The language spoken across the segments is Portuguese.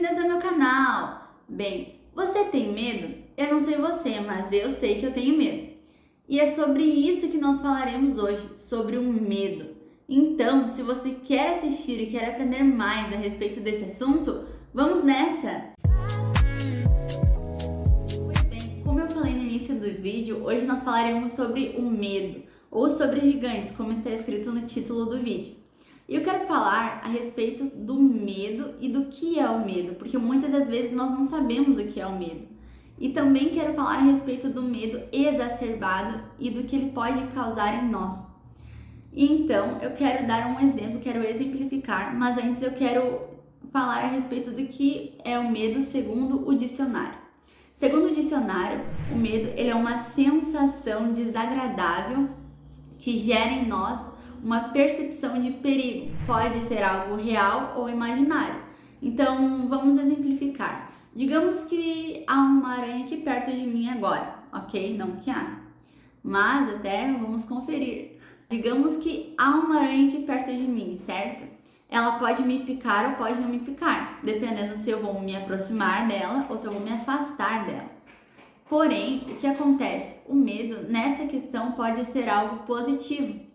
bem-vindas ao meu canal! Bem, você tem medo? Eu não sei você, mas eu sei que eu tenho medo. E é sobre isso que nós falaremos hoje, sobre o medo. Então, se você quer assistir e quer aprender mais a respeito desse assunto, vamos nessa! Pois bem, como eu falei no início do vídeo, hoje nós falaremos sobre o medo, ou sobre gigantes, como está escrito no título do vídeo. E eu quero falar a respeito do medo e do que é o medo, porque muitas das vezes nós não sabemos o que é o medo. E também quero falar a respeito do medo exacerbado e do que ele pode causar em nós. Então, eu quero dar um exemplo, quero exemplificar, mas antes eu quero falar a respeito do que é o medo segundo o dicionário. Segundo o dicionário, o medo ele é uma sensação desagradável que gera em nós uma percepção de perigo. Pode ser algo real ou imaginário. Então, vamos exemplificar. Digamos que há uma aranha aqui perto de mim agora, ok? Não que há, mas até vamos conferir. Digamos que há uma aranha aqui perto de mim, certo? Ela pode me picar ou pode não me picar, dependendo se eu vou me aproximar dela ou se eu vou me afastar dela. Porém, o que acontece? O medo nessa questão pode ser algo positivo,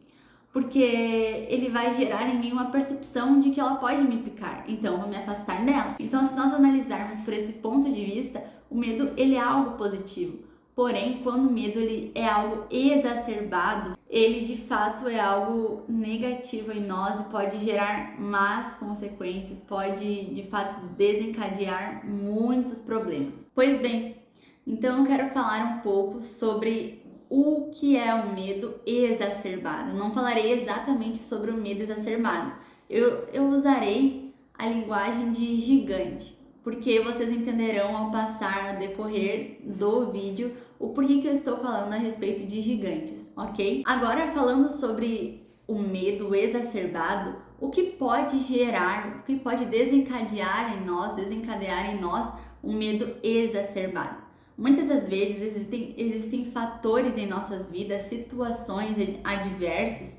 porque ele vai gerar em mim uma percepção de que ela pode me picar, então eu vou me afastar dela. Então, se nós analisarmos por esse ponto de vista, o medo ele é algo positivo. Porém, quando o medo ele é algo exacerbado, ele de fato é algo negativo em nós e pode gerar más consequências, pode de fato desencadear muitos problemas. Pois bem, então eu quero falar um pouco sobre o que é o medo exacerbado. Eu não falarei exatamente sobre o medo exacerbado. Eu usarei a linguagem de gigante, porque vocês entenderão ao passar no decorrer do vídeo o porquê que eu estou falando a respeito de gigantes, ok? Agora falando sobre o medo exacerbado, o que pode gerar, o que pode desencadear em nós um medo exacerbado. Muitas das vezes existem fatores em nossas vidas, situações adversas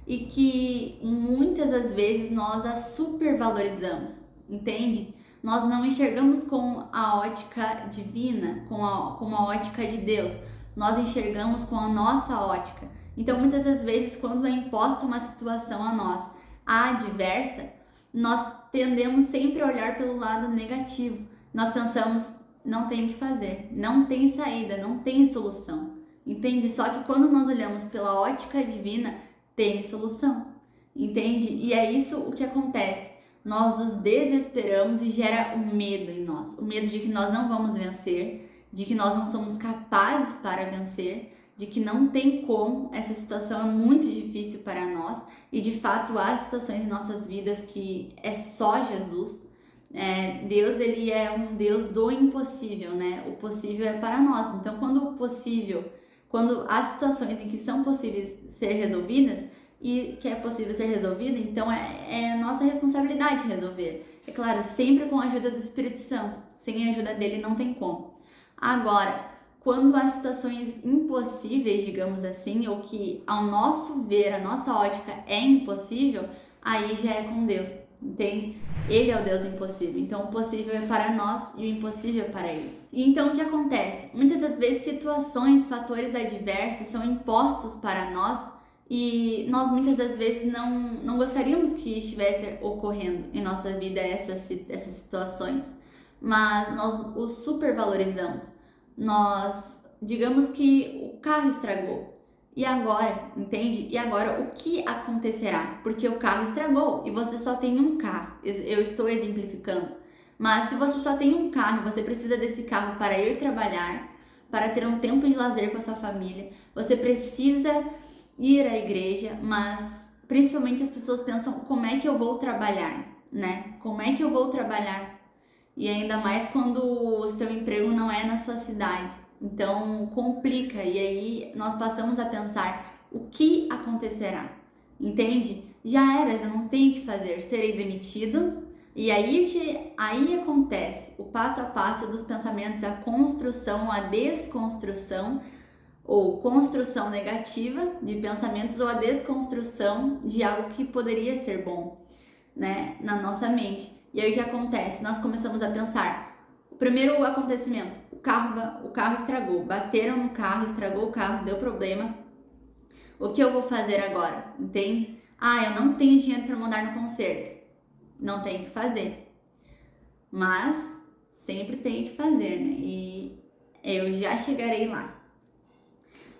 e que muitas das vezes nós as supervalorizamos, entende? Nós não enxergamos com a ótica divina, com a ótica de Deus, nós enxergamos com a nossa ótica. Então muitas das vezes quando é imposta uma situação a nós adversa, nós tendemos sempre a olhar pelo lado negativo. Nós pensamos, não tem o que fazer, não tem saída, não tem solução, entende? Só que quando nós olhamos pela ótica divina, tem solução, entende? E é isso o que acontece, nós nos desesperamos e gera um medo em nós, o medo de que nós não vamos vencer, de que nós não somos capazes para vencer, de que não tem como, essa situação é muito difícil para nós e de fato há situações em nossas vidas que é só Jesus. Deus ele é um Deus do impossível, né? O possível é para nós. Então, quando há situações em que são possíveis ser resolvidas e que é possível ser resolvida, então é nossa responsabilidade resolver. É claro, sempre com a ajuda do Espírito Santo. Sem a ajuda dele não tem como. Agora, quando há situações impossíveis, digamos assim, ou que ao nosso ver, a nossa ótica é impossível, aí já é com Deus, entende? Ele é o Deus impossível, então o possível é para nós e o impossível é para ele. E então o que acontece? Muitas das vezes situações, fatores adversos são impostos para nós e nós muitas das vezes não gostaríamos que estivesse ocorrendo em nossa vida essas situações, mas nós os supervalorizamos. Digamos que o carro estragou. E agora, entende? E agora o que acontecerá? Porque o carro estragou e você só tem um carro. Eu estou exemplificando. Mas se você só tem um carro e você precisa desse carro para ir trabalhar, para ter um tempo de lazer com a sua família, você precisa ir à igreja, mas principalmente as pessoas pensam, como é que eu vou trabalhar, né? Como é que eu vou trabalhar? E ainda mais quando o seu emprego não é na sua cidade. Então complica e aí nós passamos a pensar o que acontecerá, entende? Já era, eu não tenho o que fazer, serei demitido. E aí acontece o passo a passo dos pensamentos, a construção, a desconstrução ou construção negativa de pensamentos ou a desconstrução de algo que poderia ser bom, né, na nossa mente. E aí o que acontece? Nós começamos a pensar, o primeiro acontecimento, o carro estragou, bateram no carro, estragou o carro, deu problema. O que eu vou fazer agora? Entende? Ah, eu não tenho dinheiro para mandar no conserto. Não tem que fazer. Mas sempre tem que fazer, né? E eu já chegarei lá.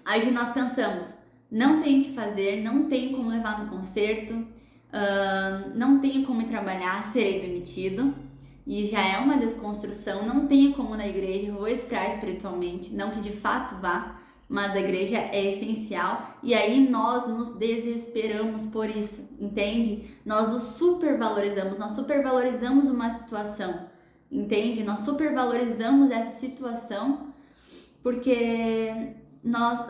Aí que nós pensamos, não tenho que fazer, não tenho como levar no conserto, não tenho como ir trabalhar, serei demitido. E já é uma desconstrução, não tenho como ir na igreja, vou esfriar espiritualmente, não que de fato vá, mas a igreja é essencial. E aí nós nos desesperamos por isso, entende? Nós o supervalorizamos, nós supervalorizamos uma situação, entende? Nós supervalorizamos essa situação porque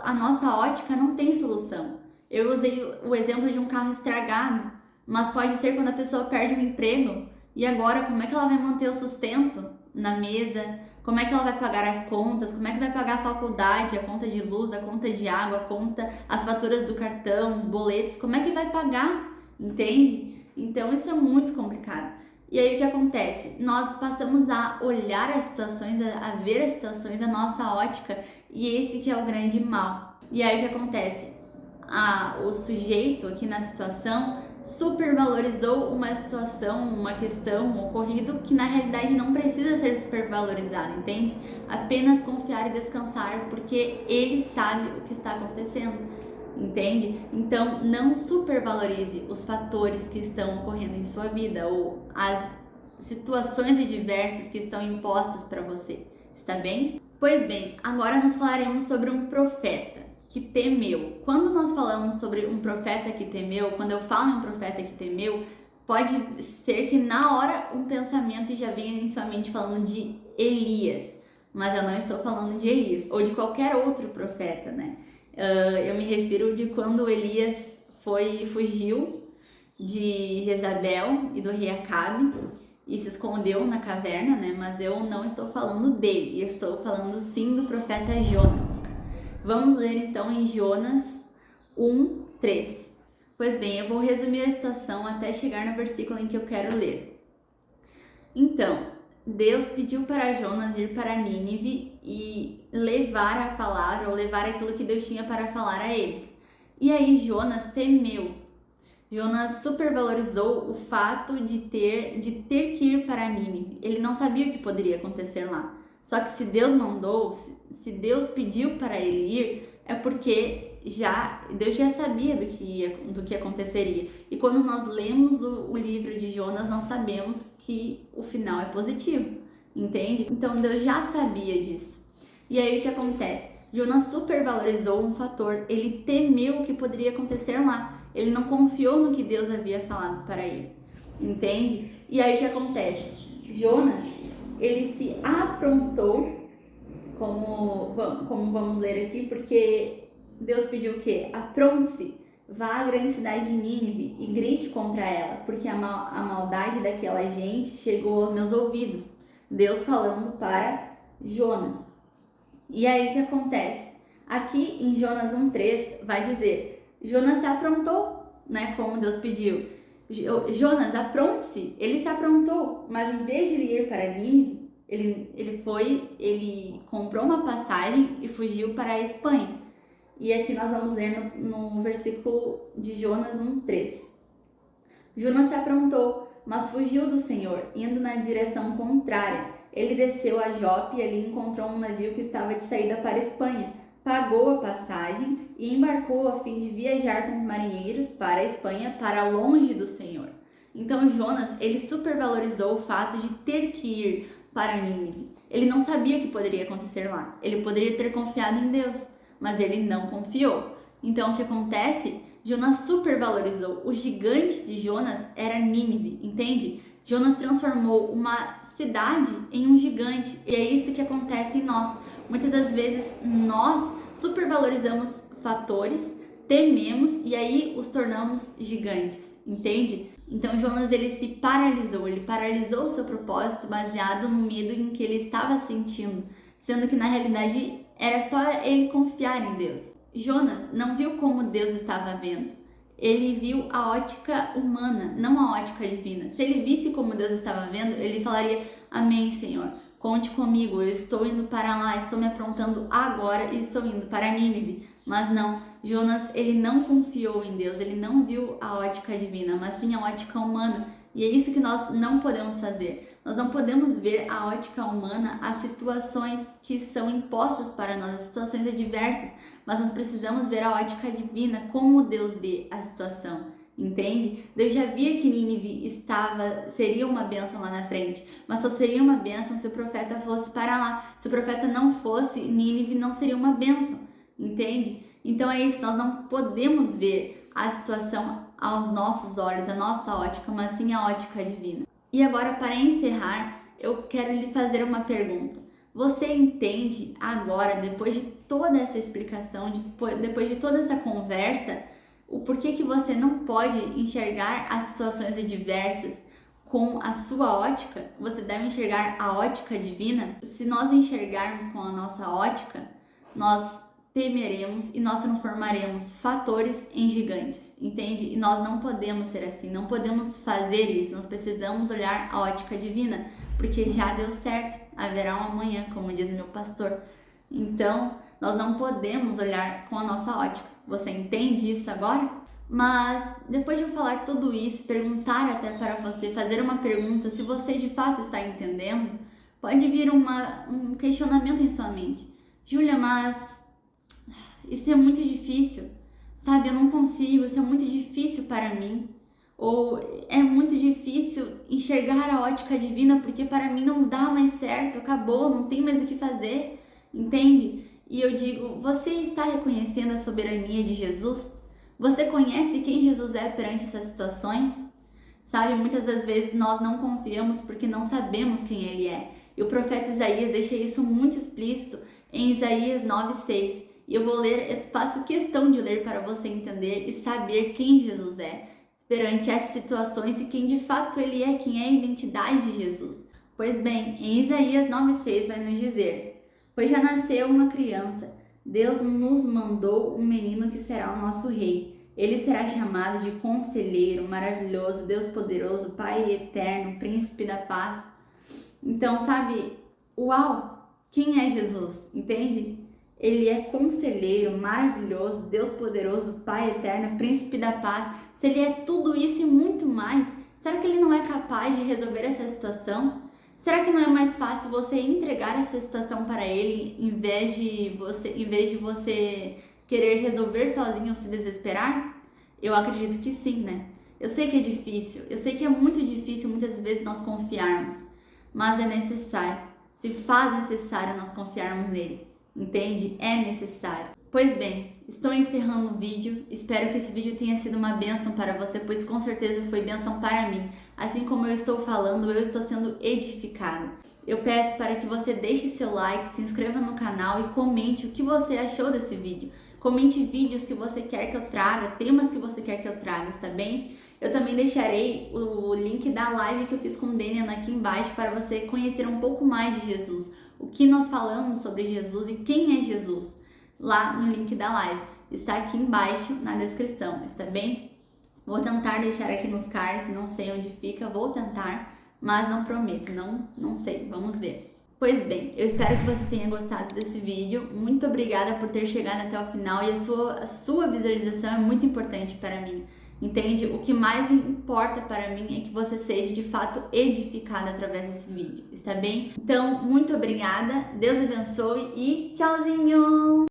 a nossa ótica não tem solução. Eu usei o exemplo de um carro estragado, mas pode ser quando a pessoa perde o emprego. E agora, como é que ela vai manter o sustento na mesa? Como é que ela vai pagar as contas? Como é que vai pagar a faculdade, a conta de luz, a conta de água, as faturas do cartão, os boletos? Como é que vai pagar? Entende? Então, isso é muito complicado. E aí, o que acontece? Nós passamos a olhar as situações, a ver as situações, a nossa ótica, e esse que é o grande mal. E aí, o que acontece? O sujeito aqui na situação supervalorizou uma situação, uma questão, um ocorrido que na realidade não precisa ser supervalorizado, entende? Apenas confiar e descansar, porque ele sabe o que está acontecendo, entende? Então não supervalorize os fatores que estão ocorrendo em sua vida ou as situações adversas que estão impostas para você, está bem? Pois bem, agora nós falaremos sobre um profeta que temeu. Quando nós falamos sobre um profeta que temeu, quando eu falo em um profeta que temeu, pode ser que na hora um pensamento já venha em sua mente falando de Elias, mas eu não estou falando de Elias, ou de qualquer outro profeta, né? Eu me refiro de quando Elias fugiu de Jezabel e do rei Acabe e se escondeu na caverna, né? Mas eu não estou falando dele, eu estou falando sim do profeta Jonas. Vamos ler então em Jonas 1:3. Pois bem, eu vou resumir a situação até chegar no versículo em que eu quero ler. Então, Deus pediu para Jonas ir para Nínive e levar a palavra, ou levar aquilo que Deus tinha para falar a eles. E aí Jonas temeu. Jonas supervalorizou o fato de ter que ir para Nínive. Ele não sabia o que poderia acontecer lá. Só que se Deus mandou, se Deus pediu para ele ir, é porque Deus já sabia do que aconteceria. E quando nós lemos o livro de Jonas, nós sabemos que o final é positivo, entende? Então Deus já sabia disso. E aí o que acontece? Jonas supervalorizou um fator, ele temeu o que poderia acontecer lá. Ele não confiou no que Deus havia falado para ele, entende? E aí o que acontece? Jonas, ele se aprontou, como vamos ler aqui, porque Deus pediu o quê? Apronte-se, vá à grande cidade de Nínive e grite contra ela, porque a maldade daquela gente chegou aos meus ouvidos. Deus falando para Jonas. E aí o que acontece? Aqui em Jonas 1:3 vai dizer, Jonas se aprontou, né, como Deus pediu. Jonas, apronte-se, ele se aprontou, mas em vez de ele ir para Nínive, ele comprou uma passagem e fugiu para a Espanha. E aqui nós vamos ler no versículo de Jonas 1:3. Jonas se aprontou, mas fugiu do Senhor, indo na direção contrária. Ele desceu a Jope e ali encontrou um navio que estava de saída para a Espanha. Pagou a passagem e embarcou a fim de viajar com os marinheiros para a Espanha, para longe do Senhor. Então Jonas, ele supervalorizou o fato de ter que ir para Nínive. Ele não sabia o que poderia acontecer lá. Ele poderia ter confiado em Deus, mas ele não confiou. Então o que acontece? Jonas supervalorizou. O gigante de Jonas era Nínive, entende? Jonas transformou uma cidade em um gigante. E é isso que acontece em nós. Muitas das vezes nós supervalorizamos fatores, tememos e aí os tornamos gigantes, entende? Então Jonas, ele se paralisou, ele paralisou o seu propósito baseado no medo em que ele estava sentindo, sendo que na realidade era só ele confiar em Deus. Jonas não viu como Deus estava vendo, ele viu a ótica humana, não a ótica divina. Se ele visse como Deus estava vendo, ele falaria: Amém, Senhor, conte comigo, eu estou indo para lá, estou me aprontando agora e estou indo para Nínive. Mas não, Jonas, ele não confiou em Deus, ele não viu a ótica divina, mas sim a ótica humana. E é isso que nós não podemos fazer. Nós não podemos ver a ótica humana, as situações que são impostas para nós, as situações adversas, mas nós precisamos ver a ótica divina, como Deus vê a situação, entende? Deus já via que Nínive seria uma bênção lá na frente, mas só seria uma bênção se o profeta fosse para lá. Se o profeta não fosse, Nínive não seria uma bênção, entende? Então é isso, nós não podemos ver a situação aos nossos olhos, a nossa ótica, mas sim a ótica divina. E agora, para encerrar, eu quero lhe fazer uma pergunta. Você entende agora, depois de toda essa explicação, depois de toda essa conversa, o porquê que você não pode enxergar as situações adversas com a sua ótica? Você deve enxergar a ótica divina. Se nós enxergarmos com a nossa ótica, nós temeremos e nós transformaremos fatores em gigantes, entende? E nós não podemos ser assim, não podemos fazer isso, nós precisamos olhar a ótica divina, porque já deu certo, haverá um amanhã, como diz meu pastor. Então, nós não podemos olhar com a nossa ótica. Você entende isso agora? Mas, depois de eu falar tudo isso, perguntar até para você, fazer uma pergunta, se você de fato está entendendo, pode vir um questionamento em sua mente. Júlia, mas isso é muito difícil, sabe? Eu não consigo, isso é muito difícil para mim. Ou é muito difícil enxergar a ótica divina porque para mim não dá mais certo, acabou, não tem mais o que fazer, entende? E eu digo, você está reconhecendo a soberania de Jesus? Você conhece quem Jesus é perante essas situações? Sabe, muitas das vezes nós não confiamos porque não sabemos quem Ele é. E o profeta Isaías deixa isso muito explícito em Isaías 9:6. E eu faço questão de ler para você entender e saber quem Jesus é perante essas situações e quem de fato Ele é, quem é a identidade de Jesus. Pois bem, em Isaías 9:6 vai nos dizer: Pois já nasceu uma criança, Deus nos mandou um menino que será o nosso rei. Ele será chamado de Conselheiro, Maravilhoso, Deus Poderoso, Pai Eterno, Príncipe da Paz. Então, sabe, uau, quem é Jesus? Entende? Ele é Conselheiro, Maravilhoso, Deus Poderoso, Pai Eterno, Príncipe da Paz. Se Ele é tudo isso e muito mais, será que Ele não é capaz de resolver essa situação? Será que não é mais fácil você entregar essa situação para Ele em vez de você querer resolver sozinho ou se desesperar? Eu acredito que sim, né? Eu sei que é difícil, eu sei que é muito difícil muitas vezes nós confiarmos, mas é necessário, se faz necessário nós confiarmos nele, entende? É necessário. Pois bem, estou encerrando o vídeo, espero que esse vídeo tenha sido uma bênção para você, pois com certeza foi bênção para mim. Assim como eu estou falando, eu estou sendo edificada. Eu peço para que você deixe seu like, se inscreva no canal e comente o que você achou desse vídeo. Comente vídeos que você quer que eu traga, temas que você quer que eu traga, tá bem? Eu também deixarei o link da live que eu fiz com o Daniel aqui embaixo para você conhecer um pouco mais de Jesus. O que nós falamos sobre Jesus e quem é Jesus. Lá no link da live. Está aqui embaixo na descrição, está bem? Vou tentar deixar aqui nos cards, não sei onde fica, vou tentar, mas não prometo, não sei, vamos ver. Pois bem, eu espero que você tenha gostado desse vídeo. Muito obrigada por ter chegado até o final e a sua visualização é muito importante para mim. Entende? O que mais importa para mim é que você seja de fato edificado através desse vídeo, está bem? Então, muito obrigada, Deus abençoe e tchauzinho!